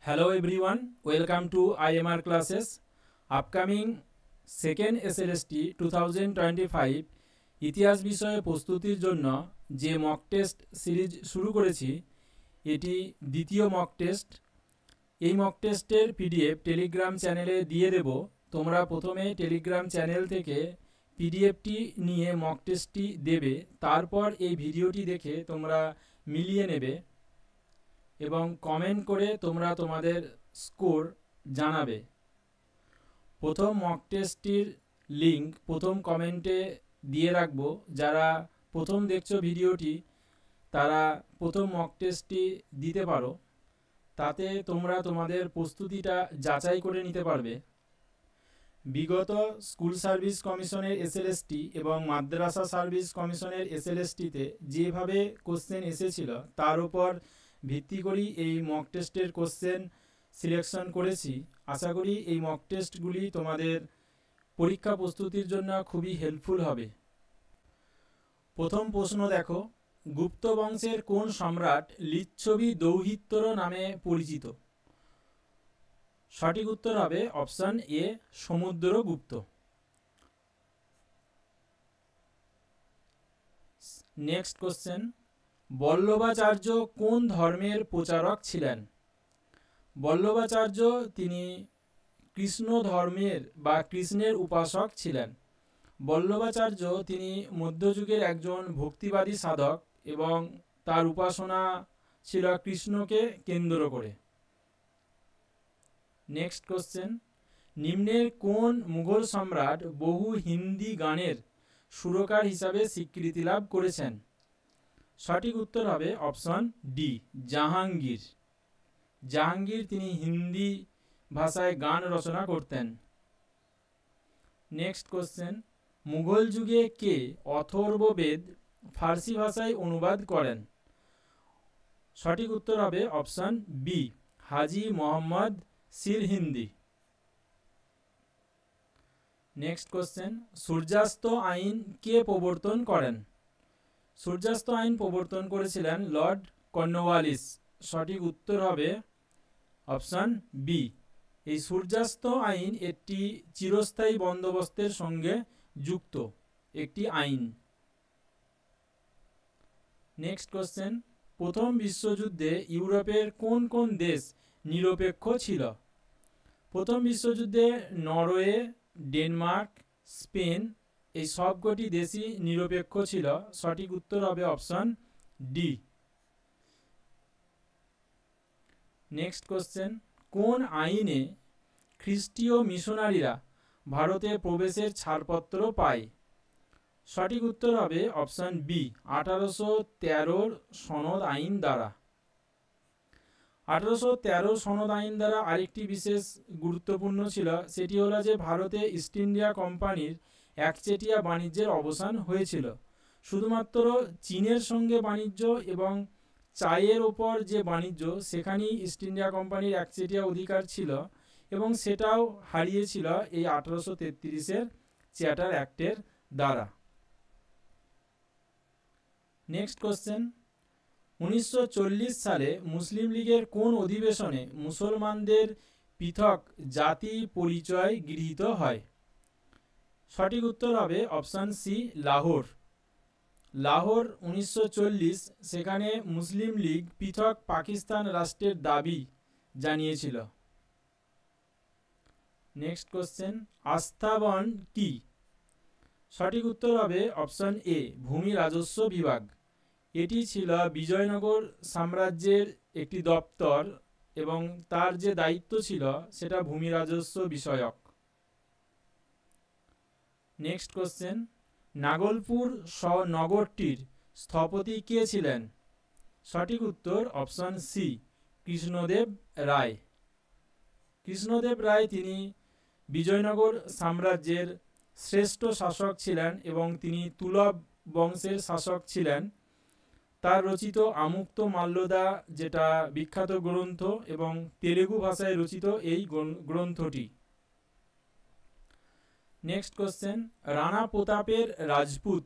Hello everyone, welcome to IMR classes. Upcoming second SLST 2025 ইতিহাস বিষয়ে প্রস্তুতির জন্য যে মক টেস্ট সিরিজ শুরু করেছি এটি দ্বিতীয় মক টেস্ট। এই মক টেস্টের পিডিএফ টেলিগ্রাম চ্যানেলে দিয়ে দেব। তোমরা প্রথমে টেলিগ্রাম চ্যানেল থেকে পিডিএফটি নিয়ে মক টেস্টটি দেবে, তারপর এই ভিডিওটি দেখে তোমরা মিলিয়ে নেবে এবং কমেন্ট করে তোমরা তোমাদের স্কোর জানাবে। প্রথম মক টেস্টটির লিঙ্ক প্রথম কমেন্টে দিয়ে রাখবো। যারা প্রথম দেখছো ভিডিওটি তারা প্রথম মক টেস্টটি দিতে পারো, তাতে তোমরা তোমাদের প্রস্তুতিটা যাচাই করে নিতে পারবে। বিগত স্কুল সার্ভিস কমিশনের এসএলএসটি এবং মাদ্রাসা সার্ভিস কমিশনের এসএলএসটিতে যেভাবে কোশ্চেন এসেছিল তার উপর ভিত্তি করেই এই মক টেস্টের কোশ্চেন সিলেকশন করেছি। আশা করি এই মক টেস্টগুলি তোমাদের পরীক্ষা প্রস্তুতির জন্য খুবই হেল্পফুল হবে। প্রথম প্রশ্ন দেখো, গুপ্ত বংশের কোন সম্রাট লিচ্ছবি দৌহিত্র নামে পরিচিত? সঠিক উত্তর হবে option A, Samudragupta. Next question, Vallabhacharya কোন ধর্মের প্রচারক ছিলেন? বল্লভাচার্য তিনি কৃষ্ণ ধর্মের বা কৃষ্ণের উপাসক ছিলেন। বল্লভাচার্য তিনি মধ্যযুগের একজন ভক্তিবাদী সাধক এবং তার উপাসনা ছিল কৃষ্ণকে কেন্দ্র করে। নেক্সট কোশ্চেন, নিম্নের কোন মুঘল সম্রাট বহু হিন্দি গানের সুরকার হিসাবে স্বীকৃতি লাভ করেছেন? সঠিক উত্তর হবে অপশন ডি, জাহাঙ্গীর। জাহাঙ্গীর তিনি হিন্দি ভাষায় গান রচনা করতেন। নেক্সট কোশ্চেন, মুঘল যুগে কে অথর্ববেদ ফার্সি ভাষায় অনুবাদ করেন? সঠিক উত্তর হবে option B, Haji Mohammad Sirhindi. Next question, সূর্যাস্ত আইন কে প্রবর্তন করেন? সূর্যাস্ত আইন প্রবর্তন করেছিলেন লর্ড কর্নওয়ালিস। সঠিক উত্তর হবে অপশন বি। এই সূর্যাস্ত আইন একটি চিরস্থায়ী বন্দোবস্তের সঙ্গে যুক্ত একটি আইন। নেক্সট কোশ্চেন, প্রথম বিশ্বযুদ্ধে ইউরোপের কোন কোন দেশ নিরপেক্ষ ছিল? প্রথম বিশ্বযুদ্ধে নরওয়ে, ডেনমার্ক, স্পেন এই সবকটি দেশই নিরপেক্ষ ছিল। সঠিক উত্তর হবে অপশন ডি। নেক্সট কোশ্চেন, কোন আইনে খ্রিস্টীয় মিশনারিরা ভারতে প্রবেশের ছাড়পত্র পায়? সঠিক উত্তর হবে অপশন বি, 1813 সনদ আইন দ্বারা। 1813 সনদ আইন দ্বারা আরেকটি বিশেষ গুরুত্বপূর্ণ ছিল, সেটি হলো যে ভারতে ইস্ট ইন্ডিয়া কোম্পানির একচেটিয়া বাণিজ্যের অবসান হয়েছিল। শুধুমাত্র চীনের সঙ্গে বাণিজ্য এবং চায়ের ওপর যে বাণিজ্য সেখানেই ইস্ট ইন্ডিয়া কোম্পানির একচেটিয়া অধিকার ছিল এবং সেটাও হারিয়েছিল এই 1833 চ্যাটার অ্যাক্টের দ্বারা। নেক্সট কোশ্চেন, 1940 সালে মুসলিম লীগের কোন অধিবেশনে মুসলমানদের পৃথক জাতি পরিচয় গৃহীত হয়? সঠিক উত্তর হবে অপশন সি, লাহোর। লাহোর 1940 সেখানে মুসলিম লীগ পৃথক পাকিস্তান রাষ্ট্রের দাবি জানিয়েছিল। নেক্সট কোশ্চেন, আস্থাবন কি? সঠিক উত্তর হবে অপশন এ, ভূমি রাজস্ব বিভাগ। এটি ছিল বিজয়নগর সাম্রাজ্যের একটি দপ্তর এবং তার যে দায়িত্ব ছিল সেটা ভূমি রাজস্ব বিষয়ক। নেক্সট কোশ্চেন, নাগলপুর নগরটির স্থপতি কে ছিলেন? সঠিক উত্তর অপশন সি, কৃষ্ণদেব রায়। কৃষ্ণদেব রায় তিনি বিজয়নগর সাম্রাজ্যের শ্রেষ্ঠ শাসক ছিলেন এবং তিনি তুলব বংশের শাসক ছিলেন। তার রচিত আমুক্ত মাল্যদা যেটা বিখ্যাত গ্রন্থ এবং তেলুগু ভাষায় রচিত এই গ্রন্থটি। নেক্সট কোশ্চেন, রানা প্রতাপের রাজপুত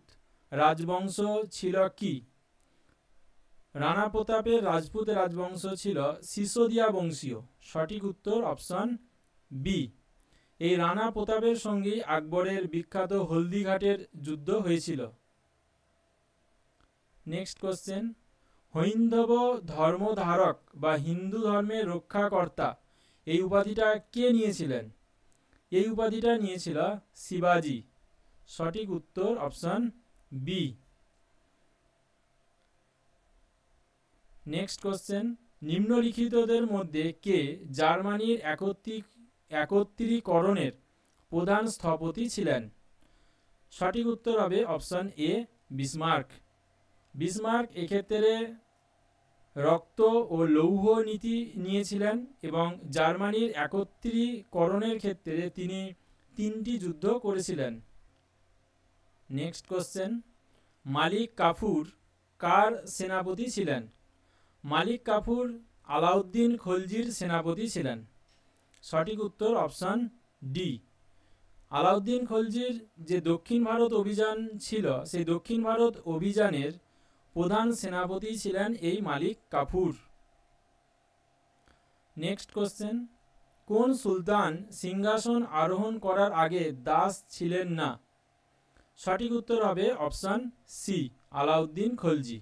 রাজবংশ ছিল কি? রানা প্রতাপের রাজপুত রাজবংশ ছিল সিসোদিয়া বংশীয়। সঠিক উত্তর অপশন বি। এই রানা প্রতাপের সঙ্গে আকবরের বিখ্যাত হলদিঘাটের যুদ্ধ হয়েছিল। নেক্সট কোশ্চেন, হৈন্দব ধর্মধারক বা হিন্দু ধর্মের রক্ষাকর্তা এই উপাধিটা কে নিয়েছিলেন? এই উপাধিটা নিয়েছিল শিবাজি। সঠিক উত্তর অপশন বি। নেক্সট কোশ্চেন, নিম্নলিখিতদের মধ্যে কে জার্মানির একত্রীকরণের প্রধান স্থপতি ছিলেন? সঠিক উত্তর হবে অপশন এ, বিসমার্ক। বিসমার্ক এক্ষেত্রে রক্ত ও লৌহ নীতি নিয়েছিলেন এবং জার্মানির একত্রীকরণের ক্ষেত্রে তিনি 3টি যুদ্ধ করেছিলেন। নেক্সট কোশ্চেন, মালিক কাফুর কার সেনাপতি ছিলেন? মালিক কাফুর আলাউদ্দিন খলজির সেনাপতি ছিলেন। সঠিক উত্তর অপশন ডি। আলাউদ্দিন খলজির যে দক্ষিণ ভারত অভিযান ছিল, সেই দক্ষিণ ভারত অভিযানের প্রধান সেনাপতি ছিলেন এই মালিক কাফুর। নেক্সট কোশ্চেন, কোন সুলতান সিংহাসন আরোহণ করার আগে দাস ছিলেন না? সঠিক উত্তর হবে অপশন সি, আলাউদ্দিন খলজি।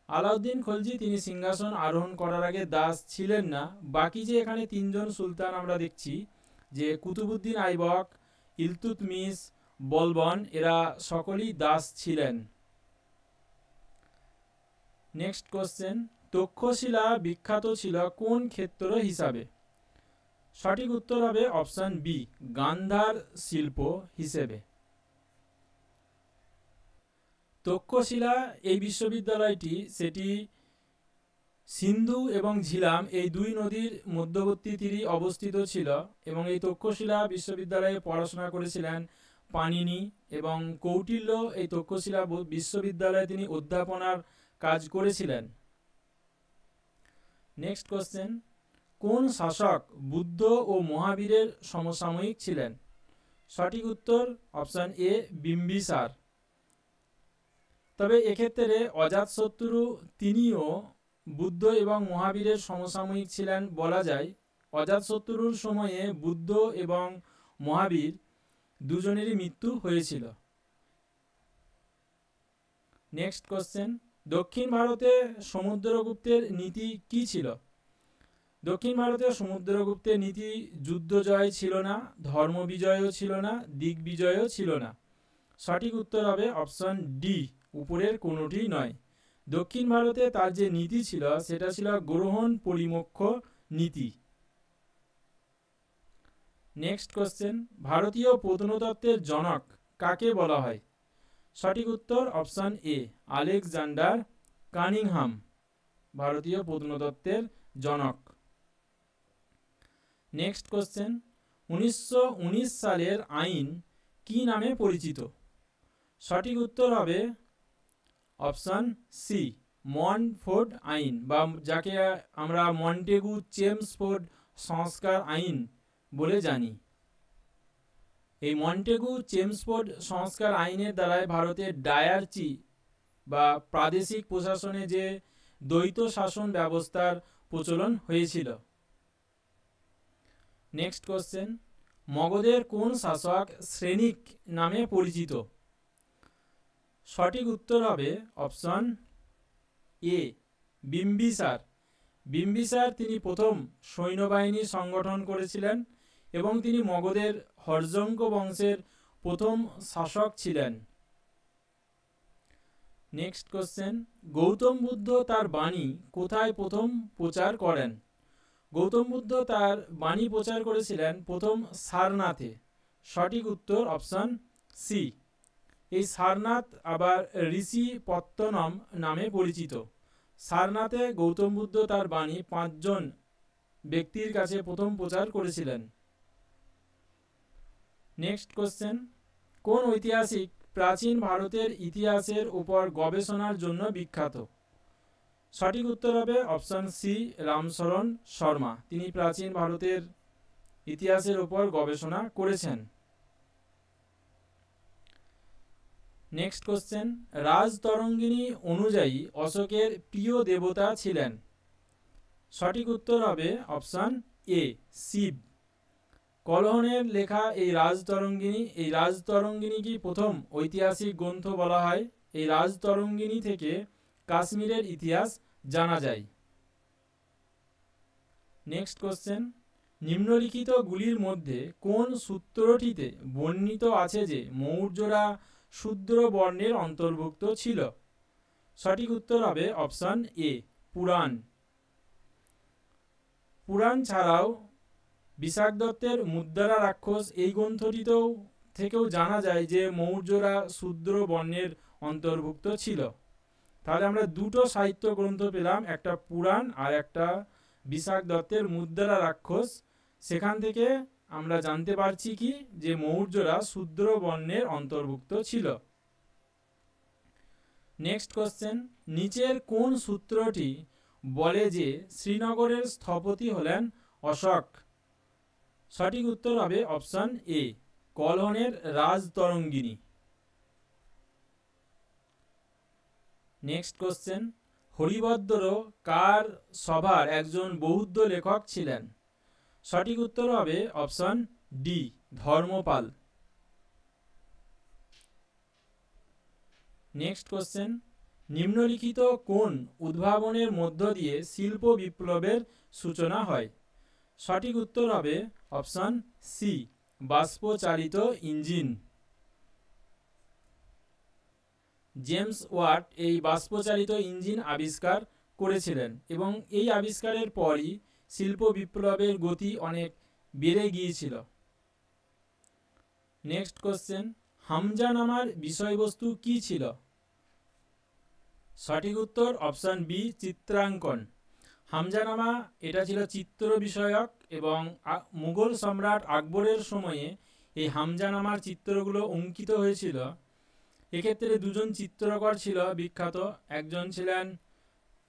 আলাউদ্দিন খলজি তিনি সিংহাসন আরোহণ করার আগে দাস ছিলেন না। বাকি যে এখানে 3জন সুলতান আমরা দেখছি, যে কুতুবুদ্দিন আইবক, ইলতুৎমিশ, বলবন, এরা সকলেই দাস ছিলেন। নেক্সট কোশ্চেন, তক্ষশিলা বিখ্যাত ছিল কোন ক্ষেত্র হিসাবে? সঠিক উত্তর হবে অপশন বি, গান্ধার শিল্প হিসেবে। তক্ষশিলা এই বিশ্ববিদ্যালয়টি সেটি সিন্ধু এবং ঝিলাম এই 2 নদীর মধ্যবর্তী তীরে অবস্থিত ছিল এবং এই তক্ষশিলা বিশ্ববিদ্যালয়ে পড়াশোনা করেছিলেন পাণিনি এবং কৌটিল্য এই তক্ষশিলা বিশ্ববিদ্যালয়ে তিনি অধ্যাপনার কাজ করেছিলেন। নেক্সট কোশ্চেন, কোন শাসক বুদ্ধ ও মহাবীরের সমসাময়িক ছিলেন? সঠিক উত্তর অপশন এ, বিম্বিসার। তবে এক্ষেত্রে অজাতশত্রু তিনিও বুদ্ধ এবং মহাবীরের সমসাময়িক ছিলেন বলা যায়। অজাতশত্রুর সময়ে বুদ্ধ এবং মহাবীর দুজনেরই মৃত্যু হয়েছিল। নেক্সট কোশ্চেন, দক্ষিণ ভারতে সমুদ্রগুপ্তের নীতি কি ছিল? দক্ষিণ ভারতে সমুদ্রগুপ্তের নীতি যুদ্ধ জয় ছিল না, ধর্ম বিজয়ও ছিল না, দিগ্বিজয়ও ছিল না। সঠিক উত্তর হবে অপশন ডি, উপরের কোনোটি নয়। দক্ষিণ ভারতে তার যে নীতি ছিল সেটা ছিল গ্রহণ পরিমোক্ষ নীতি। নেক্সট কোশ্চেন, ভারতীয় প্রত্নতত্ত্বের জনক কাকে বলা হয়? সঠিক উত্তর অপশন এ, আলেকজান্ডার কানিংহাম ভারতীয় প্রত্নতত্ত্বের জনক। নেক্সট কোশ্চেন, 1919 সালের আইন কি নামে পরিচিত? সঠিক উত্তর হবে অপশন সি, মন্টফোর্ড আইন, বা যাকে আমরা মন্টেগু চেমসফোর্ড সংস্কার আইন বলে জানি। এই মন্টেগু চেমসফোর্ড সংস্কার আইনের দ্বারাই ভারতের ডায়ারচি বা প্রাদেশিক প্রশাসনে যে দ্বৈত শাসন ব্যবস্থার প্রচলন হয়েছিল। নেক্সট কোশ্চেন, মগধের কোন শাসক শ্রেণিক নামে পরিচিত? সঠিক উত্তর হবে অপশন এ, বিম্বিসার। বিম্বিসার তিনি প্রথম সৈন্যবাহিনী সংগঠন করেছিলেন এবং তিনি মগধের হর্যঙ্ক বংশের প্রথম শাসক ছিলেন। নেক্সট কোশ্চেন, গৌতম বুদ্ধ তার বাণী কোথায় প্রথম প্রচার করেন? গৌতম বুদ্ধ তার বাণী প্রচার করেছিলেন প্রথম সারনাথে। সঠিক উত্তর অপশন সি। এই সারনাথ আবার ঋষি পত্তনম নামে পরিচিত। সারনাথে গৌতম বুদ্ধ তার বাণী 5 জন ব্যক্তির কাছে প্রথম প্রচার করেছিলেন। নেক্সট কোশ্চেন, কোন ঐতিহাসিক প্রাচীন ভারতের ইতিহাসের উপর গবেষণার জন্য বিখ্যাত? সঠিক উত্তর হবে অপশন সি, রামশরণ শর্মা। তিনি প্রাচীন ভারতের ইতিহাসের উপর গবেষণা করেছেন। নেক্সট কোশ্চেন, রাজতরঙ্গিনী অনুযায়ী অশোকের প্রিয় দেবতা ছিলেন? সঠিক উত্তর হবে অপশান এ, শিব। কলহনের লেখা এই রাজতরঙ্গিনী কি প্রথম ঐতিহাসিক গ্রন্থ বলা হয়। এই রাজতরঙ্গিনী থেকে কাশ্মীরের ইতিহাস জানা যায়। নেক্সট কোশ্চেন, নিম্নলিখিত গুলির মধ্যে কোন সূত্রটিতে বর্ণিত আছে যে মৌর্যরা শূদ্র বর্ণের অন্তর্ভুক্ত ছিল? সঠিক উত্তর হবে অপশান এ, পুরাণ। পুরাণ ছাড়াও বিশাখ দত্তের মুদ্রা রাক্ষস এই গ্রন্থটিতেও থেকেও জানা যায় যে মৌর্যরা শূদ্র বর্ণের অন্তর্ভুক্ত ছিল। তাহলে আমরা দুটো সাহিত্য গ্রন্থ পেলাম, একটা পুরাণ আর একটা বিশাখ দত্তের মুদ্রা রাক্ষস। সেখান থেকে আমরা জানতে পারছি কি যে মৌর্যরা শূদ্র বর্ণের অন্তর্ভুক্ত ছিল। নেক্সট কোশ্চেন, নিচের কোন সূত্রটি বলে যে শ্রীনগরের স্থপতি হলেন অশোক? সঠিক উত্তর হবে অপশান এ, কলহনের রাজতরঙ্গিনী। নেক্সট কোশ্চেন, হরিভদ্র কার সভার একজন বৌদ্ধ লেখক ছিলেন? সঠিক উত্তর হবে option D, Dharmapal. Next question, নিম্নলিখিত কোন উদ্ভাবনের মধ্য দিয়ে শিল্প বিপ্লবের সূচনা হয়? সঠিক উত্তর হবে অপশান সি, বাষ্পচালিত ইঞ্জিন। জেমস ওয়াট এই বাষ্পচালিত ইঞ্জিন আবিষ্কার করেছিলেন এবং এই আবিষ্কারের পরই শিল্প বিপ্লবের গতি অনেক বেড়ে গিয়েছিল। নেক্সট কোশ্চেন, হামজানামার বিষয়বস্তু কি ছিল? সঠিক উত্তর অপশান বি, চিত্রাঙ্কন। হামজানামা এটা ছিল চিত্র বিষয়ক এবং মুঘল সম্রাট আকবরের সময়ে এই হামজানামার চিত্রগুলো অঙ্কিত হয়েছিল। এক্ষেত্রে দুজন চিত্রকর ছিল বিখ্যাত, একজন ছিলেন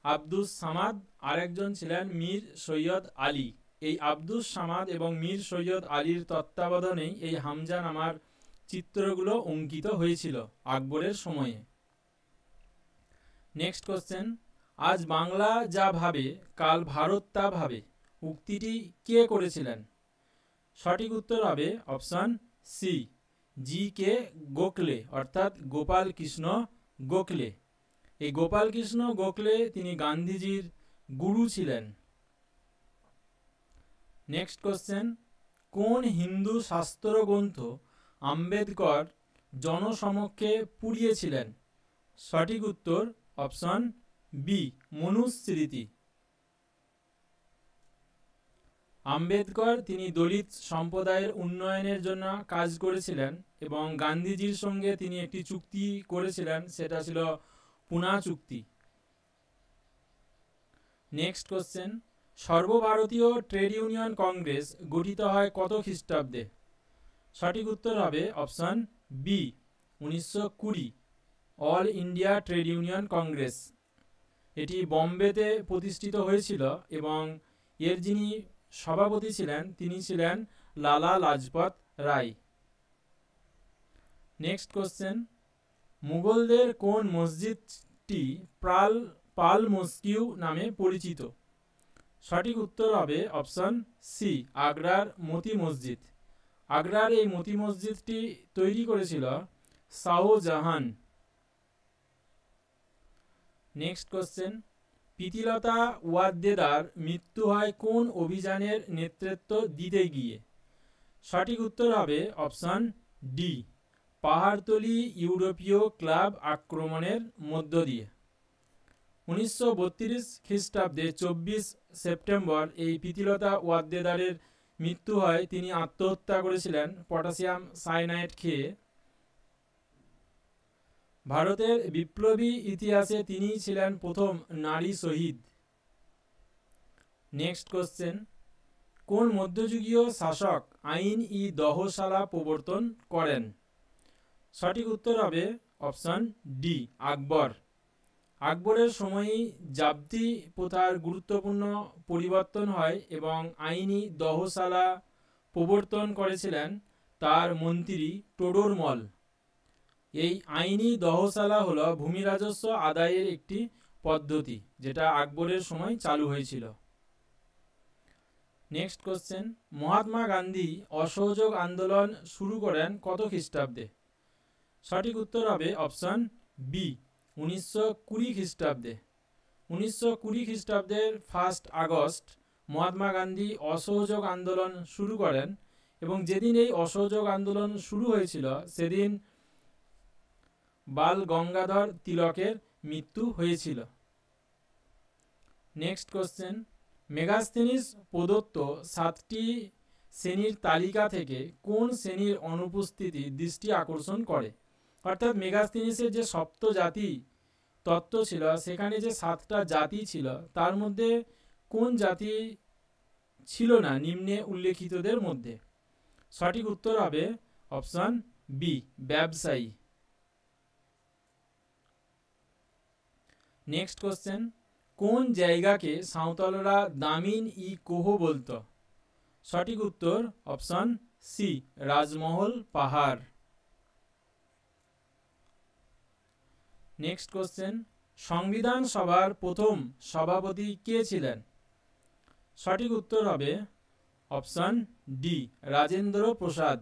আব্দুস সামাদ আর একজন ছিলেন মীর সৈয়দ আলী। এই আব্দুস সামাদ এবং মীর সৈয়দ আলীর তত্ত্বাবধানেই এই হামজানামার চিত্রগুলো অঙ্কিত হয়েছিল আকবরের সময়ে। নেক্সট কোশ্চেন, আজ বাংলা যা ভাবে কাল ভারত তা ভাবে উক্তিটি কে করেছিলেন? সঠিক উত্তর হবে অপশান সি, জি কে গোখলে অর্থাৎ গোপাল কৃষ্ণ গোখলে। এই গোপাল কৃষ্ণ গোখলে তিনি গান্ধীজির গুরু ছিলেন। নেক্সট কোশ্চেন, কোন হিন্দু শাস্ত্র গ্রন্থ আম্বেদকর জনসমক্ষে পুড়িয়েছিলেন? সঠিক উত্তর অপশান বি, মনুস্মৃতি। আম্বেদকর তিনি দলিত সম্প্রদায়ের উন্নয়নের জন্য কাজ করেছিলেন এবং গান্ধীজির সঙ্গে তিনি একটি চুক্তি করেছিলেন, সেটা ছিল পুনা চুক্তি। নেক্সট কোশ্চেন, সর্বভারতীয় ট্রেড ইউনিয়ন কংগ্রেস গঠিত হয় কত খ্রিস্টাব্দে? সঠিক উত্তর হবে option B, 1920, All India Trade Union Congress. এটি বোম্বেতে প্রতিষ্ঠিত হয়েছিল এবং এর যিনি সভাপতি ছিলেন তিনি ছিলেন লালা লাজপত রায়। নেক্সট কোশ্চেন, মুঘলদের কোন মসজিদটি পাল মস্কিউ নামে পরিচিত? সঠিক উত্তর হবে অপশান সি, আগ্রার মতি মসজিদ। আগ্রার এই মতি মসজিদটি তৈরি করেছিল শাহজাহান। নেক্সট কোশ্চেন, প্রীতিলতা ওয়াদ্দেদার মৃত্যু হয় কোন অভিযানের নেতৃত্ব দিতে গিয়ে? সঠিক উত্তর হবে অপশান ডি, পাহাড়তলি ইউরোপীয় ক্লাব আক্রমণের মধ্য দিয়ে। 1932 খ্রিস্টাব্দে 24 সেপ্টেম্বর এই প্রীতিলতা ওয়াদ্দেদারের মৃত্যু হয়। তিনি আত্মহত্যা করেছিলেন পটাশিয়াম সায়ানাইড খেয়ে। ভারতের বিপ্লবী ইতিহাসে তিনি ছিলেন প্রথম নারী শহীদ। নেক্সট কোশ্চেন, কোন মধ্যযুগীয় শাসক আইন ই দহশালা প্রবর্তন করেন? সঠিক উত্তর হবে অপশান ডি, আকবর। আকবরের সময়ই জাবতি প্রথার গুরুত্বপূর্ণ পরিবর্তন হয় এবং আইনি দহশালা প্রবর্তন করেছিলেন তার মন্ত্রী টোডরমল। এই আইনি দহশালা হলো ভূমি রাজস্ব আদায়ের একটি পদ্ধতি যেটা আকবরের সময় চালু হয়েছিল। নেক্সট কোশ্চেন, মহাত্মা গান্ধী অসহযোগ আন্দোলন শুরু করেন কত খ্রিস্টাব্দে? সঠিক উত্তর হবে অপশন বি, 1920 খ্রিস্টাব্দে। 1920 খ্রিস্টাব্দের 1 আগস্ট মহাত্মা গান্ধী অসহযোগ আন্দোলন শুরু করেন এবং যেদিন এই অসহযোগ আন্দোলন শুরু হয়েছিল সেদিন বাল গঙ্গাধর তিলকের মৃত্যু হয়েছিল। নেক্সট কোশ্চেন, মেগাস্থেনিস প্রদত্ত 7টি শ্রেণীর তালিকা থেকে কোন শ্রেণীর অনুপস্থিতি দৃষ্টি আকর্ষণ করে? অর্থাৎ মেগাস্থেনিসের যে সপ্ত জাতি তত্ত্ব ছিল সেখানে যে 7টা জাতি ছিল তার মধ্যে কোন জাতি ছিল না নিম্নে উল্লেখিতদের মধ্যে? সঠিক উত্তর হবে অপশন বি, ব্যবসায়ী। নেক্সট কোশ্চেন, কোন জায়গাকে সাঁওতালরা দামিন ই কোহ বলতো? সঠিক উত্তর অপশন সি, রাজমহল পাহাড়। নেক্সট কোশ্চেন, সংবিধান সভার প্রথম সভাপতি কে ছিলেন? সঠিক উত্তর হবে option D, Rajendra Prasad.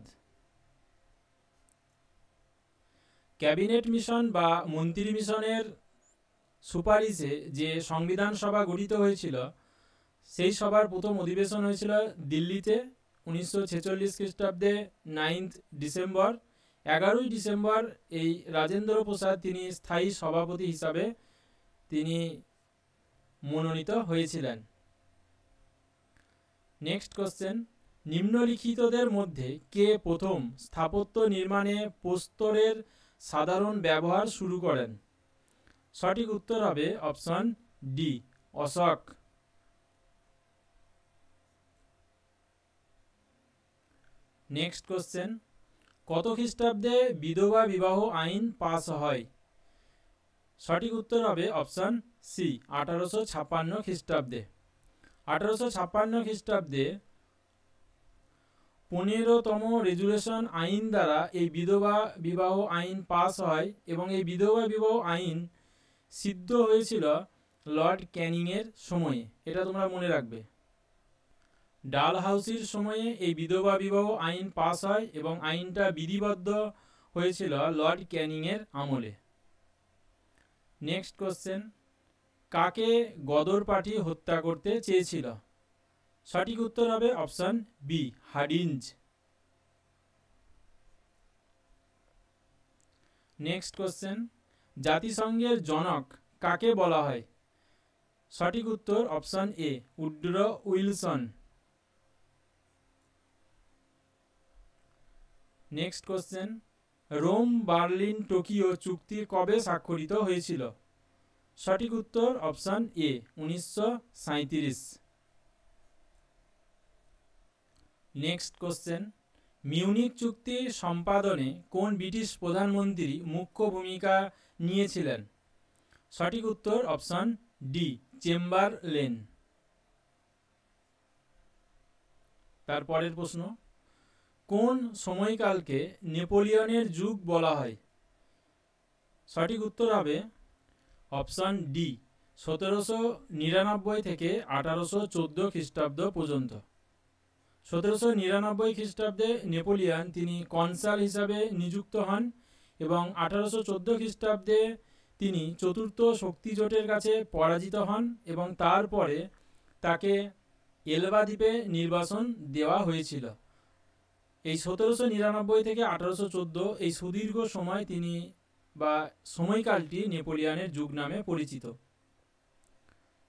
Cabinet mission বা মন্ত্রী মিশনের সুপারিশে যে সংবিধান সভা গঠিত হয়েছিল সেই সভার প্রথম অধিবেশন হয়েছিল দিল্লিতে 1946 খ্রিস্টাব্দে 9 ডিসেম্বর। 11 ডিসেম্বর এই রাজেন্দ্র প্রসাদ তিনি স্থায়ী সভাপতি হিসাবে তিনি মনোনীত হয়েছিলেন। নেক্সট কোশ্চেন, নিম্নলিখিতদের মধ্যে কে প্রথম স্থাপত্য নির্মাণে প্রস্তরের সাধারণ ব্যবহার শুরু করেন? সঠিক উত্তর হবে option D, Ashok. Next question, কত খ্রিস্টাব্দে বিধবা বিবাহ আইন পাস হয়? সঠিক উত্তর হবে অপশন সি, 1856 খ্রিস্টাব্দে। 1856 খ্রিস্টাব্দে 15তম রেজুলেশন আইন দ্বারা এই বিধবা বিবাহ আইন পাস হয় এবং এই বিধবা বিবাহ আইন সিদ্ধ হয়েছিল লর্ড ক্যানিংয়ের সময়ে। এটা তোমরা মনে রাখবে। ডালহাউসির সময়ে এই বিধবা বিবাহ আইন পাস হয় এবং আইনটা বিধিবদ্ধ হয়েছিল লর্ড ক্যানিংয়ের আমলে। নেক্সট কোশ্চেন, কাকে গদর পার্টি হত্যা করতে চেয়েছিল? সঠিক উত্তর হবে option B, Hardinge. Next question, জাতিসংঘের জনক কাকে বলা হয়? সঠিক উত্তর option A, Woodrow Wilson. Next question, Rome Berlin Tokyo চুক্তি কবে স্বাক্ষরিত হয়েছিল? সঠিক উত্তর option A, 1937। Next question, Munich চুক্তি সম্পাদনে কোন ব্রিটিশ প্রধানমন্ত্রী মুখ্য ভূমিকা নিয়েছিলেন? সঠিক উত্তর অপশন ডি, চেম্বারলেন। তারপরের প্রশ্ন, কোন সময়কালকে নেপোলিয়নের যুগ বলা হয়? সঠিক উত্তর হবে অপশন ডি, 1799 থেকে 1814 খ্রিস্টাব্দ পর্যন্ত। 1799 খ্রিস্টাব্দে নেপোলিয়ন তিনি কনসাল হিসাবে নিযুক্ত হন এবং 1814 খ্রিস্টাব্দে তিনি চতুর্থ শক্তিজোটের কাছে পরাজিত হন এবং তারপরে তাকে এলবা দ্বীপে নির্বাসন দেওয়া হয়েছিল। এই 1799 থেকে 1814 এই সুদীর্ঘ সময় তিনি বা সময়কালটি নেপোলিয়নের যুগ নামে পরিচিত।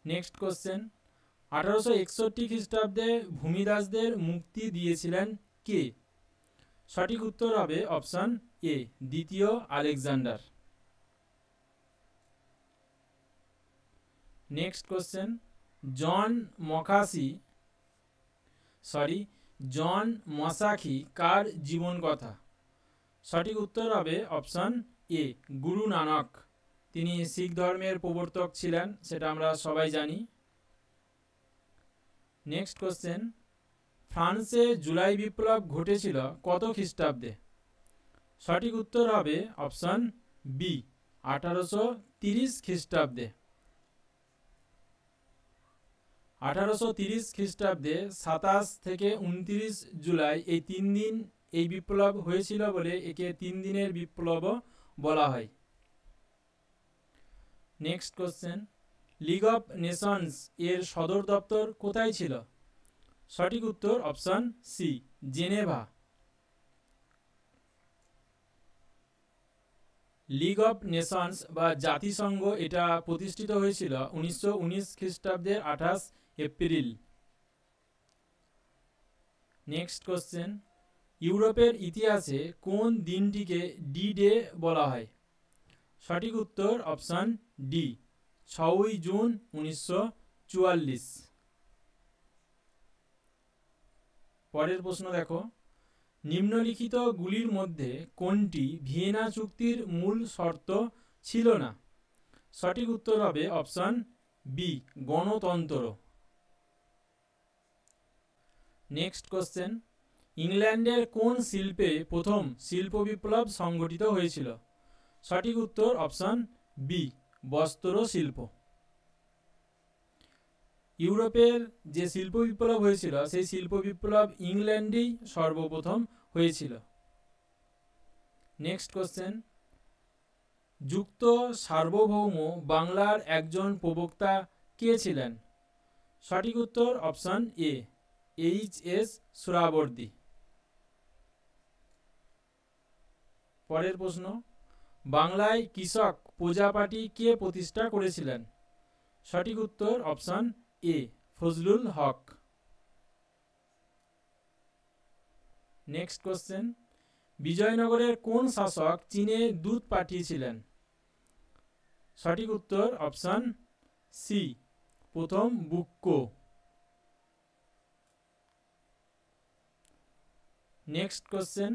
নেক্সট কোশ্চেন, 1861 খ্রিস্টাব্দে ভূমিদাসদের মুক্তি দিয়েছিলেন কে? সঠিক উত্তর হবে অপশন এ, দ্বিতীয় আলেকজান্ডার। নেক্সট কোশ্চেন, জন মশাখি কার জীবন কথা? সঠিক উত্তর হবে অপশন এ, গুরু নানক। তিনি শিখ ধর্মের প্রবর্তক ছিলেন, সেটা আমরা সবাই জানি। নেক্সট কোশ্চেন, ফ্রান্সে জুলাই বিপ্লব ঘটেছিল কত খ্রিস্টাব্দে? সঠিক উত্তর হবে অপশন বি 1830 খ্রিস্টাব্দে। 1830 খ্রিস্টাব্দে 27 থেকে 29 জুলাই এই 3 দিন এই বিপ্লব হয়েছিল বলে একে 3 দিনের বিপ্লব বলা হয়। Next question, League of Nations এর সদর দপ্তর কোথায় ছিল? সঠিক উত্তর option C Geneva. League of Nations বা জাতিসংঘ এটা প্রতিষ্ঠিত হয়েছিল 1919 খ্রিস্টাব্দের 28 এপ্রিল। নেক্সট কোশ্চেন, ইউরোপের ইতিহাসে কোন দিনটিকে ডি ডে বলা হয়? সঠিক উত্তর অপশন ডি 6ই জুন 1944। পরের প্রশ্ন দেখো, নিম্নলিখিত গুলির মধ্যে কোনটি ভিয়েনা চুক্তির মূল শর্ত ছিল না? সঠিক উত্তর হবে অপশন বি গণতন্ত্র। নেক্সট কোশ্চেন, ইংল্যান্ডের কোন শিল্পে প্রথম শিল্প বিপ্লব সংঘটিত হয়েছিল? সঠিক উত্তর অপশন বি বস্ত্র শিল্প। ইউরোপের যে শিল্প বিপ্লব হয়েছিল সেই শিল্প বিপ্লব ইংল্যান্ডেই সর্বপ্রথম হয়েছিল। নেক্সট কোশ্চেন, যুক্ত সার্বভৌম বাংলার একজন প্রবক্তা কে ছিলেন? সঠিক উত্তর অপশন এ এইচ.এস. সোহরাওয়ার্দী। পরের প্রশ্ন, বাংলায় কৃষক প্রজা পার্টি কে প্রতিষ্ঠা করেছিলেন? সঠিক উত্তর option A Fazlul Huq. Next question, বিজয়নগরের কোন শাসক চীনে দূত পাঠিয়েছিলেন? সঠিক উত্তর অপশন সি প্রথম বুক্কো। নেক্সট কোশ্চেন,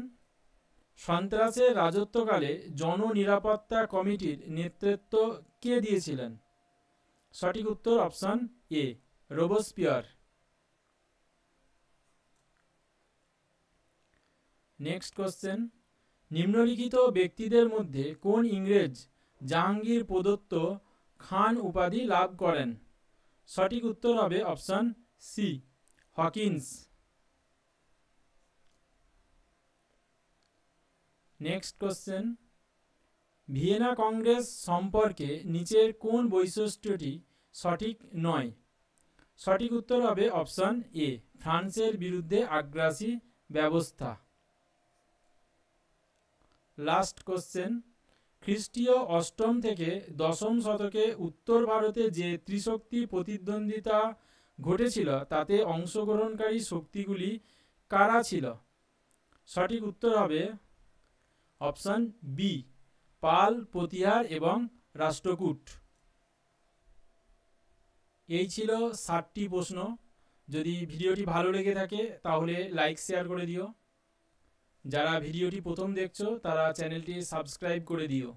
সন্ত্রাসের রাজত্বকালে জননিরাপত্তা কমিটির নেতৃত্ব কে দিয়েছিলেন? সঠিক উত্তর অপশন এ রোবসপিয়ার। নেক্সট কোশ্চেন, নিম্নলিখিত ব্যক্তিদের মধ্যে কোন ইংরেজ জাহাঙ্গীর প্রদত্ত খান উপাধি লাভ করেন? সঠিক উত্তর হবে option C Hawkins. Next question, Vienna Congress সম্পর্কে নিচের কোন বৈশিষ্ট্যটি সঠিক নয়? সঠিক উত্তর হবে অপশন এ ফ্রান্সের বিরুদ্ধে আগ্রাসী ব্যবস্থা। লাস্ট কোশ্চেন, খ্রিস্টীয় অষ্টম থেকে দশম শতকে উত্তর ভারতে যে ত্রিশক্তি প্রতিদ্বন্দ্বিতা ঘটেছিল তাতে অংশগ্রহণকারী শক্তিগুলি কারা ছিল? সঠিক উত্তর হবে অপশন বি পাল, প্রতিহার এবং রাষ্ট্রকূট। এই ছিল 60টি প্রশ্ন। যদি ভিডিওটি ভালো লেগে থাকে তাহলে লাইক শেয়ার করে দিও। যারা ভিডিওটি প্রথম দেখছো তারা চ্যানেলটি সাবস্ক্রাইব করে দিও।